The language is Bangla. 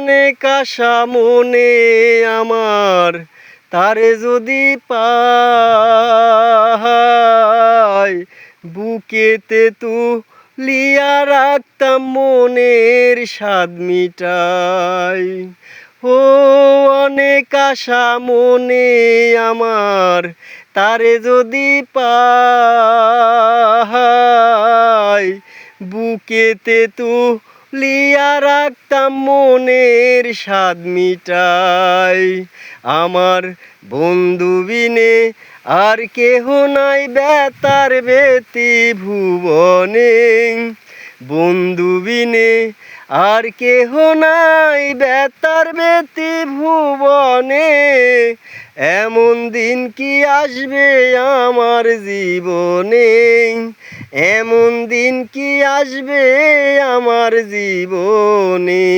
অনেক আশা মনে আমার, তারে যদি পাই বুকেতে তুলিয়া রাখতাম মনের স্বাদ মিটাই। ও অনেক আশা মনে আমার, তারে যদি পাই বুকেতে তুলিয়া রাখতাম মনের স্বাদ মিটাই। আমার বন্ধু বিনে আর কেহ নাই বেতার বেতি ভুবনে, বন্ধু বিনে আর কেহ নাই বেতার বেতি ভুবনে। এমন দিন কি আসবে আমার জীবনে, এমন দিন কি আসবে আমার জীবনে।